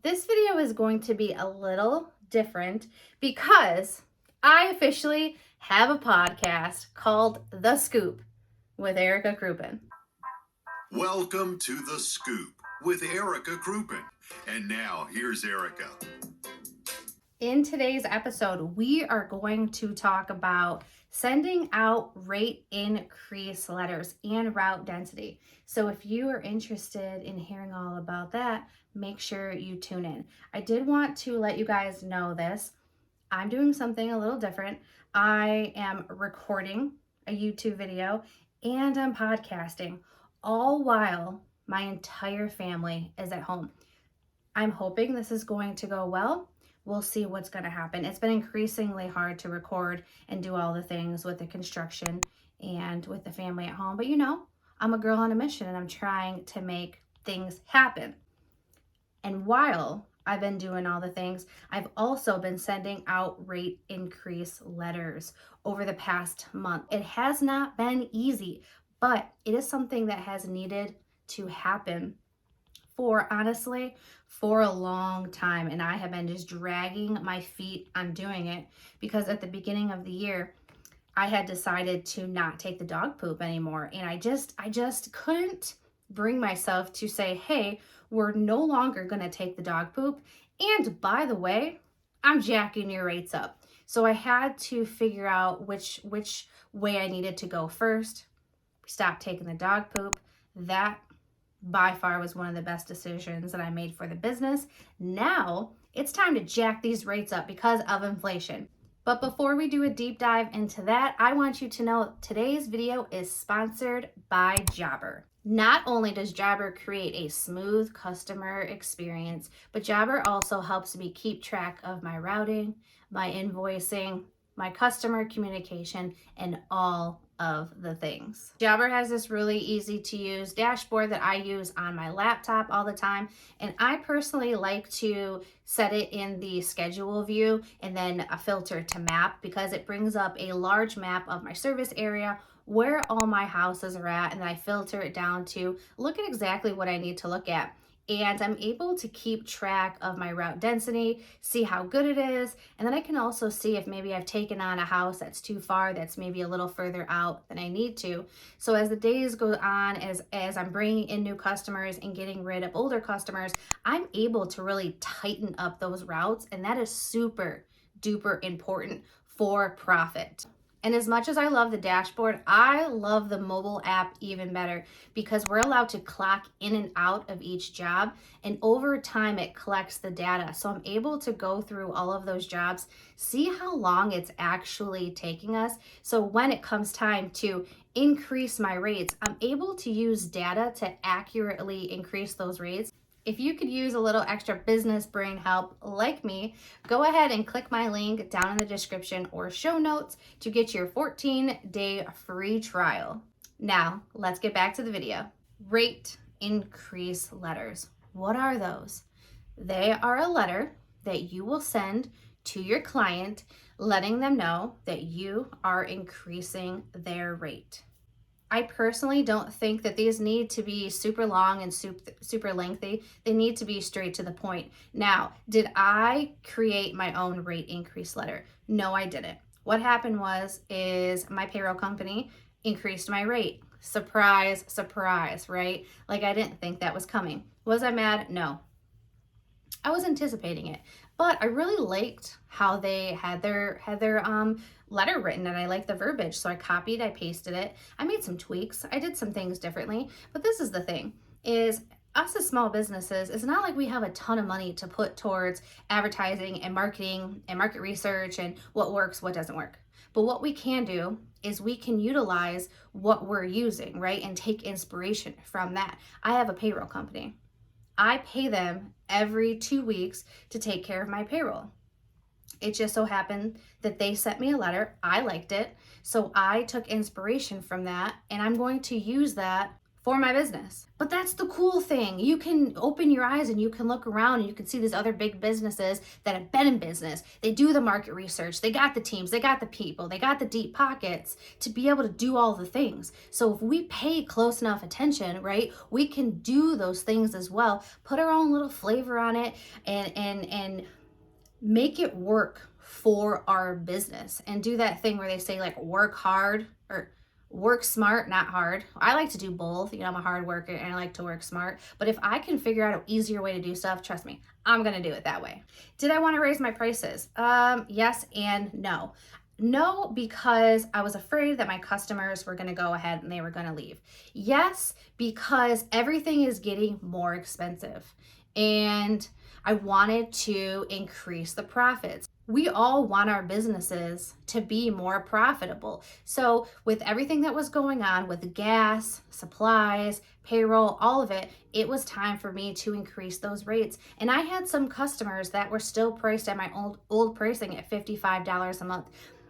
This video is going to be a little different because I officially have a podcast called The Scoop with Erica Kroopin. Welcome to The Scoop with Erica Kroopin. And now here's Erica. In today's episode, we are going to talk about sending out rate increase letters and route density. So if you are interested in hearing all about that, make sure you tune in. I did want to let you guys know this. I'm doing something a little different. I am recording a YouTube video and I'm podcasting, all while my entire family is at home. I'm hoping this is going to go well. We'll see what's going to happen. It's been increasingly hard to record and do all the things with the construction and with the family at home. But you know, I'm a girl on a mission and I'm trying to make things happen. And while I've been doing all the things, I've also been sending out rate increase letters over the past month. It has not been easy, but it is something that has needed to happen for a long time. And I have been just dragging my feet on doing it because at the beginning of the year, I had decided to not take the dog poop anymore. And I just couldn't bring myself to say, hey, we're no longer going to take the dog poop. And by the way, I'm jacking your rates up. So I had to figure out which way I needed to go first. Stop taking the dog poop. That by far was one of the best decisions that I made for the business. Now it's time to jack these rates up because of inflation. But before we do a deep dive into that, I want you to know today's video is sponsored by Jobber. Not only does Jobber create a smooth customer experience, but Jobber also helps me keep track of my routing, my invoicing, my customer communication, and all of the things. Jobber has this really easy to use dashboard that I use on my laptop all the time. And I personally like to set it in the schedule view and then a filter to map because it brings up a large map of my service area where all my houses are at. And then I filter it down to look at exactly what I need to look at. And I'm able to keep track of my route density, see how good it is, and then I can also see if maybe I've taken on a house that's too far, that's maybe a little further out than I need to. So as the days go on, as I'm bringing in new customers and getting rid of older customers, I'm able to really tighten up those routes, and that is super duper important for profit. And as much as I love the dashboard, I love the mobile app even better because we're allowed to clock in and out of each job. And over time, it collects the data. So I'm able to go through all of those jobs, see how long it's actually taking us. So when it comes time to increase my rates, I'm able to use data to accurately increase those rates. If you could use a little extra business brain help like me, go ahead and click my link down in the description or show notes to get your 14-day free trial. Now, let's get back to the video. Rate increase letters. What are those? They are a letter that you will send to your client, letting them know that you are increasing their rate. I personally don't think that these need to be super long and super lengthy. They need to be straight to the point. Now, did I create my own rate increase letter? No, I didn't. What happened is my payroll company increased my rate. Surprise, surprise, right? Like I didn't think that was coming. Was I mad? No. I was anticipating it, but I really liked how they had their letter written, and I liked the verbiage. So I copied, I pasted it. I made some tweaks. I did some things differently, but this is the thing is us as small businesses, it's not like we have a ton of money to put towards advertising and marketing and market research and what works, what doesn't work. But what we can do is we can utilize what we're using, right? And take inspiration from that. I have a payroll company. I pay them every 2 weeks to take care of my payroll. It just so happened that they sent me a letter. I liked it. So I took inspiration from that and I'm going to use that for my business. But that's the cool thing. You can open your eyes and you can look around and you can see these other big businesses that have been in business. They do the market research, they got the teams, they got the people, they got the deep pockets to be able to do all the things. So if we pay close enough attention, right, we can do those things as well, put our own little flavor on it, and make it work for our business, and do that thing where they say like work hard or work smart, not hard. I like to do both. You know, I'm a hard worker and I like to work smart. But if I can figure out an easier way to do stuff, trust me, I'm going to do it that way. Did I want to raise my prices? Yes and no. No, because I was afraid that my customers were going to go ahead and they were going to leave. Yes, because everything is getting more expensive. And I wanted to increase the profits. We all want our businesses to be more profitable. So, with everything that was going on with gas, supplies, payroll, all of it, it was time for me to increase those rates. And I had some customers that were still priced at my old pricing at $55 a month.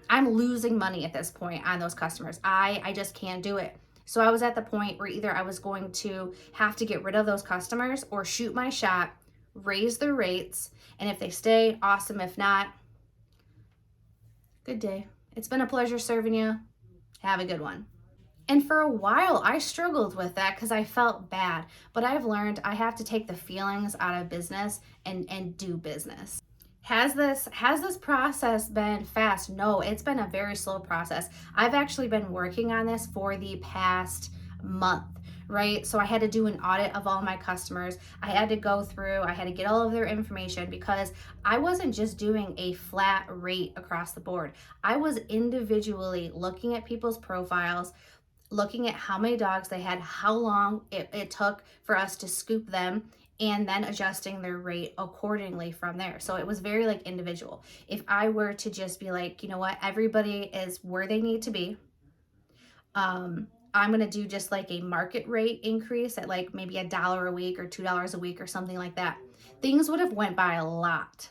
I'm losing money at this point on those customers. I just can't do it. So I was at the point where either I was going to have to get rid of those customers or shoot my shot, raise their rates, and if they stay, awesome. If not, good day. It's been a pleasure serving you. Have a good one. And for a while, I struggled with that because I felt bad. But I've learned I have to take the feelings out of business and do business. Has this process been fast? No, it's been a very slow process. I've actually been working on this for the past month, right? So I had to do an audit of all my customers. I had to go through, I had to get all of their information because I wasn't just doing a flat rate across the board. I was individually looking at people's profiles, looking at how many dogs they had, how long it took for us to scoop them, and then adjusting their rate accordingly from there. So it was very like individual. If I were to just be like, you know what, everybody is where they need to be, I'm gonna do just like a market rate increase at like maybe $1 a week or $2 a week or something like that, things would have went by a lot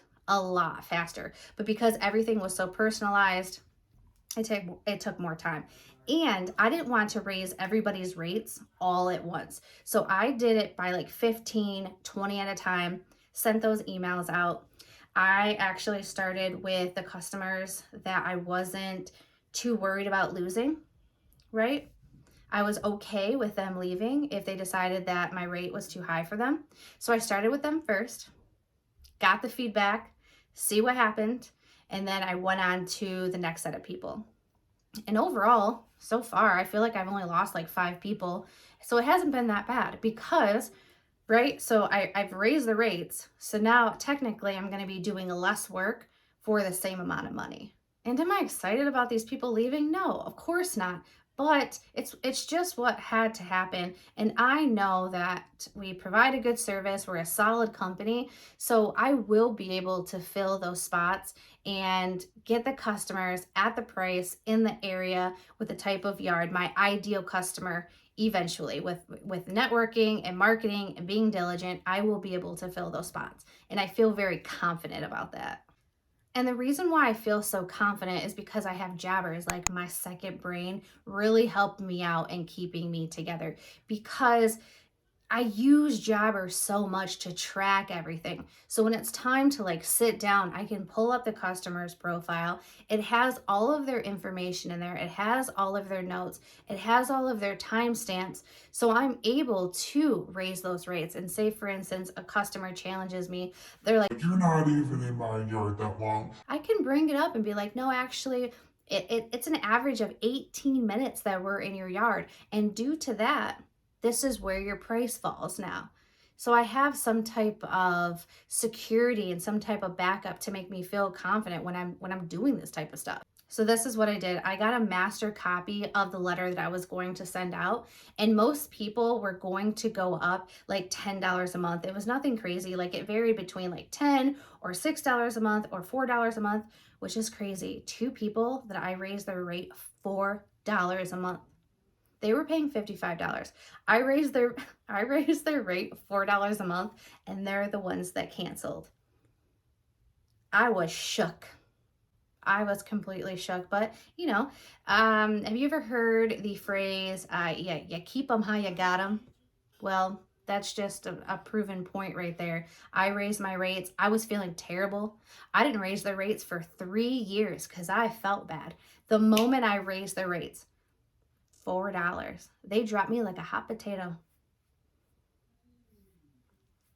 faster. But because everything was so personalized, it took more time. And I didn't want to raise everybody's rates all at once. So I did it by like 15, 20 at a time, sent those emails out. I actually started with the customers that I wasn't too worried about losing, right? I was okay with them leaving if they decided that my rate was too high for them. So I started with them first, got the feedback, see what happened, and then I went on to the next set of people. And overall, so far, I feel like I've only lost like 5 people. So it hasn't been that bad because, right? So I've raised the rates. So now technically I'm going to be doing less work for the same amount of money. And am I excited about these people leaving? No, of course not. But it's just what had to happen. And I know that we provide a good service. We're a solid company. So I will be able to fill those spots and get the customers at the price in the area with the type of yard, my ideal customer. Eventually, with networking and marketing and being diligent, I will be able to fill those spots. And I feel very confident about that. And the reason why I feel so confident is because I have jabbers, like my second brain really helped me out in keeping me together, because I use Jabber so much to track everything. So when it's time to like sit down, I can pull up the customer's profile. It has all of their information in there. It has all of their notes. It has all of their timestamps. So I'm able to raise those rates. And say, for instance, a customer challenges me. They're like, "You're not even in my yard that long." I can bring it up and be like, no, actually, it's an average of 18 minutes that we're in your yard. And due to that, this is where your price falls now. So I have some type of security and some type of backup to make me feel confident when I'm doing this type of stuff. So this is what I did. I got a master copy of the letter that I was going to send out, and most people were going to go up like $10 a month. It was nothing crazy. Like it varied between like $10 or $6 a month or $4 a month, which is crazy. 2 people that I raised their rate $4 a month. They were paying $55. I raised their rate $4 a month, and they're the ones that canceled. I was shook. I was completely shook. But, have you ever heard the phrase, you keep them how you got them? Well, that's just a proven point right there. I raised my rates. I was feeling terrible. I didn't raise the rates for 3 years because I felt bad. The moment I raised the rates, $4, they dropped me like a hot potato.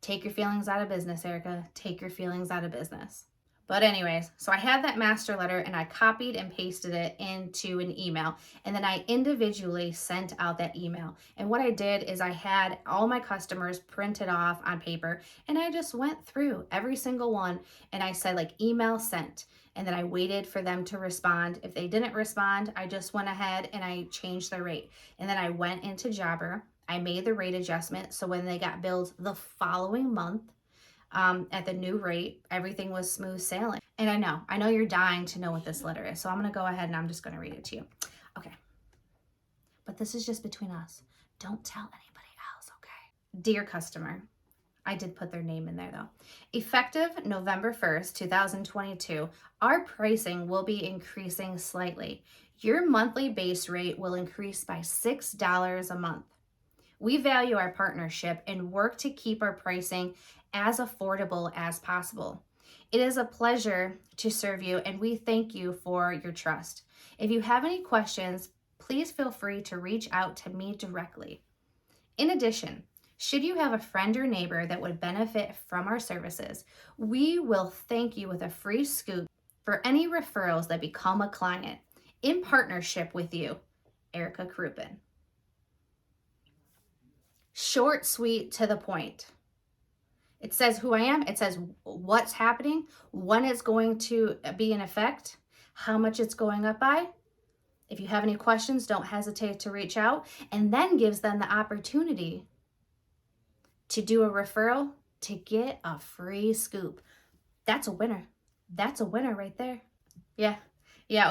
Take your feelings out of business, Erica. Take your feelings out of business. But anyways, so I had that master letter and I copied and pasted it into an email. And then I individually sent out that email. And what I did is I had all my customers printed off on paper and I just went through every single one and I said like email sent. And then I waited for them to respond. If they didn't respond, I just went ahead and I changed the rate. And then I went into Jobber. I made the rate adjustment. So when they got billed the following month, at the new rate, everything was smooth sailing. And I know you're dying to know what this letter is. So I'm going to go ahead and I'm just going to read it to you. Okay. But this is just between us. Don't tell anybody else, okay? Dear customer, I did put their name in there though. Effective November 1st, 2022, our pricing will be increasing slightly. Your monthly base rate will increase by $6 a month. We value our partnership and work to keep our pricing as affordable as possible. It is a pleasure to serve you, and we thank you for your trust. If you have any questions, please feel free to reach out to me directly. In addition, should you have a friend or neighbor that would benefit from our services, we will thank you with a free scoop for any referrals that become a client in partnership with you, Erica Kroopin. Short, sweet, to the point. It says who I am. It says what's happening, when it's going to be in effect, how much it's going up by. If you have any questions, don't hesitate to reach out, and then gives them the opportunity to do a referral to get a free scoop. That's a winner. That's a winner right there. Yeah.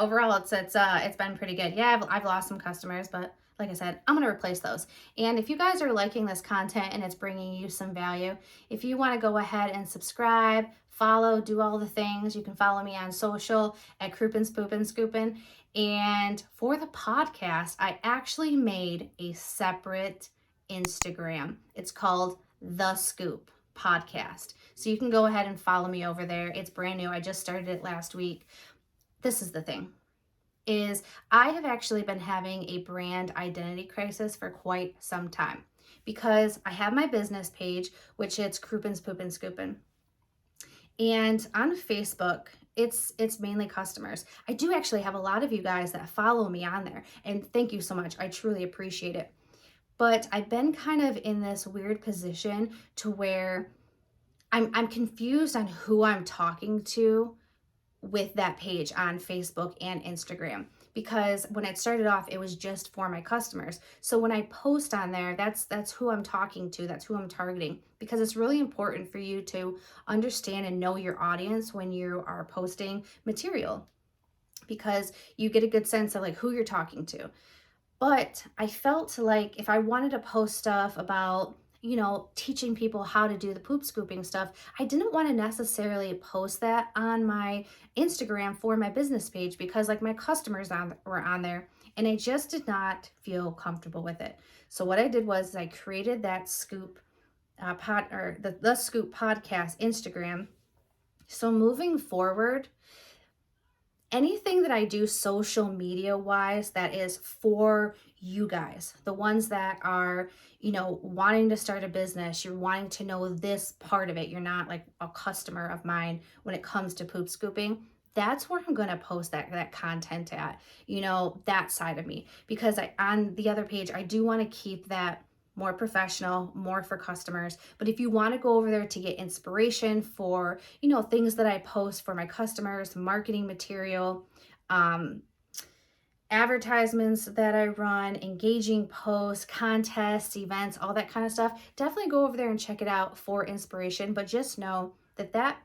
Overall, it's been pretty good. Yeah, I've lost some customers, but like I said, I'm gonna replace those. And if you guys are liking this content and it's bringing you some value, if you want to go ahead and subscribe, follow, do all the things, you can follow me on social at Kroopin, Poopin, Scoopin. And for the podcast, I actually made a separate Instagram. It's called The Scoop Podcast. So you can go ahead and follow me over there. It's brand new. I just started it last week. This is the thing, is I have actually been having a brand identity crisis for quite some time because I have my business page, which it's Kroopin, Poopin, Scoopin. And on Facebook, it's mainly customers. I do actually have a lot of you guys that follow me on there, and thank you so much. I truly appreciate it. But I've been kind of in this weird position to where I'm confused on who I'm talking to with that page on Facebook and Instagram, because when it started off, it was just for my customers. So when I post on there, that's who I'm talking to, that's who I'm targeting, because it's really important for you to understand and know your audience when you are posting material, because you get a good sense of like who you're talking to. But I felt like if I wanted to post stuff about, teaching people how to do the poop scooping stuff, I didn't want to necessarily post that on my Instagram for my business page, because like my customers were on there and I just did not feel comfortable with it. So what I did was I created that Scoop the Scoop podcast Instagram. So moving forward, anything that I do social media wise that is for you guys, the ones that are, wanting to start a business, you're wanting to know this part of it, you're not like a customer of mine when it comes to poop scooping, that's where I'm going to post that content at, that side of me. Because on the other page, I do want to keep that more professional, more for customers. But if you want to go over there to get inspiration for, things that I post for my customers, marketing material, advertisements that I run, engaging posts, contests, events, all that kind of stuff, definitely go over there and check it out for inspiration. But just know that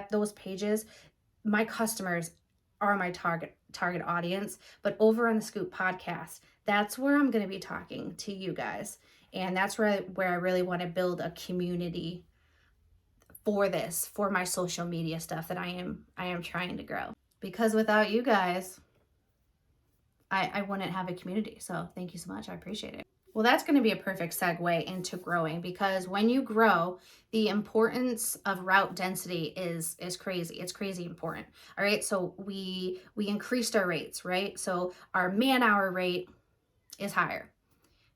those pages, my customers are my target audience. But over on the Scoop podcast, that's where I'm going to be talking to you guys. And that's where I really want to build a community for my social media stuff that I am trying to grow. because without you guys, I wouldn't have a community. So thank you so much. I appreciate it. Well, that's going to be a perfect segue into growing, because when you grow, the importance of route density is crazy. It's crazy important. All right. So we increased our rates, right? So our man hour rate is higher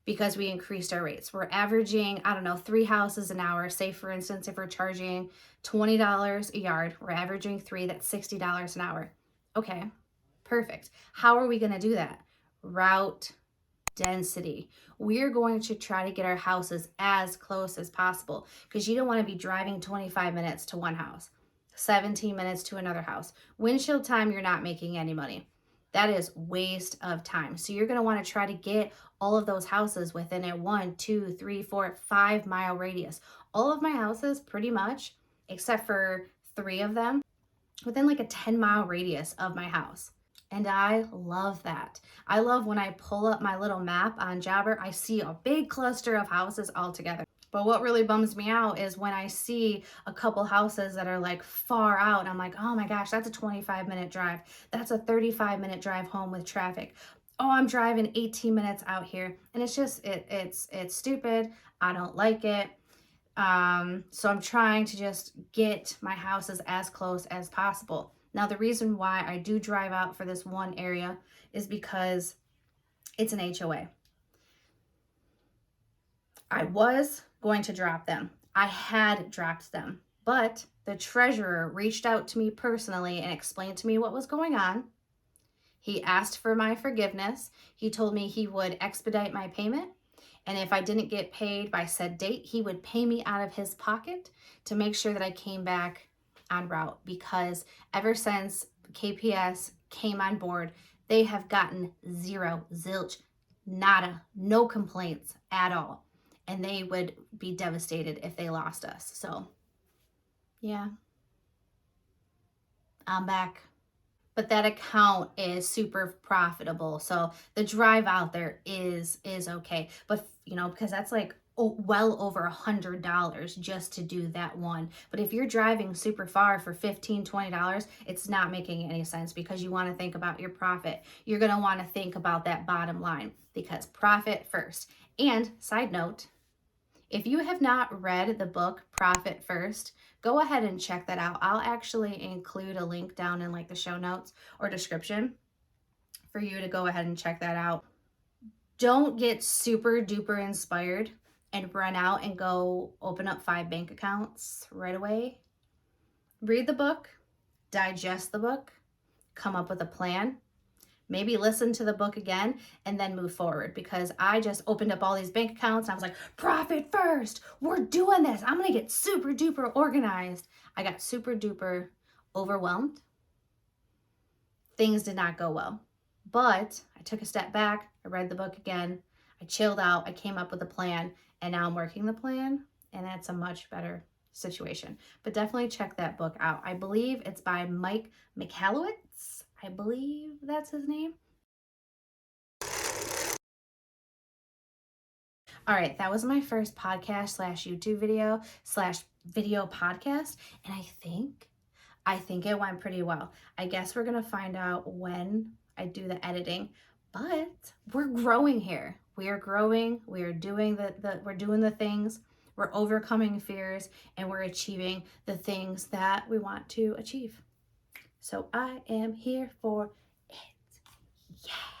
because we increased our rates. We're averaging, I don't know, 3 houses an hour. Say, for instance, if we're charging $20 a yard, we're averaging 3, that's $60 an hour. Okay, perfect. How are we going to do that? Route density. We're going to try to get our houses as close as possible, because you don't want to be driving 25 minutes to one house, 17 minutes to another house. Windshield time, you're not making any money. That is waste of time. So you're going to want to try to get all of those houses within a 1, 2, 3, 4, 5 mile radius. All of my houses, pretty much, except for 3 of them, within like a 10-mile radius of my house. And I love that. I love when I pull up my little map on Jobber, I see a big cluster of houses all together. But what really bums me out is when I see a couple houses that are like far out. I'm like, oh my gosh, that's a 25-minute drive. That's a 35-minute drive home with traffic. Oh, I'm driving 18 minutes out here. And it's just, it's stupid. I don't like it. So I'm trying to just get my houses as close as possible. Now, the reason why I do drive out for this one area is because it's an HOA. I was going to drop them. I had dropped them, but the treasurer reached out to me personally and explained to me what was going on. He asked for my forgiveness. He told me he would expedite my payment. And if I didn't get paid by said date, he would pay me out of his pocket to make sure that I came back on route. Because ever since KPS came on board, they have gotten zero, zilch, nada, no complaints at all. And they would be devastated if they lost us. So, yeah, I'm back. But that account is super profitable. So the drive out there is okay. But because that's like well over $100 just to do that one. But if you're driving super far for $15-$20, it's not making any sense, because you want to think about your profit. You're going to want to think about that bottom line, because profit first. And side note, if you have not read the book Profit First, go ahead and check that out. I'll actually include a link down in like the show notes or description for you to go ahead and check that out. Don't get super duper inspired and run out and go open up 5 bank accounts right away. Read the book, digest the book, come up with a plan. Maybe listen to the book again and then move forward, because I just opened up all these bank accounts and I was like, profit first, we're doing this. I'm going to get super duper organized. I got super duper overwhelmed. Things did not go well, but I took a step back. I read the book again. I chilled out. I came up with a plan, and now I'm working the plan, and it's a much better situation. But definitely check that book out. I believe it's by Mike Michalowicz. I believe that's his name. All right, that was my first podcast / YouTube video / video podcast. And I think it went pretty well. I guess we're going to find out when I do the editing, but we're growing here. We are growing. We are doing we're doing the things. We're overcoming fears, and we're achieving the things that we want to achieve. So I am here for it. Yeah.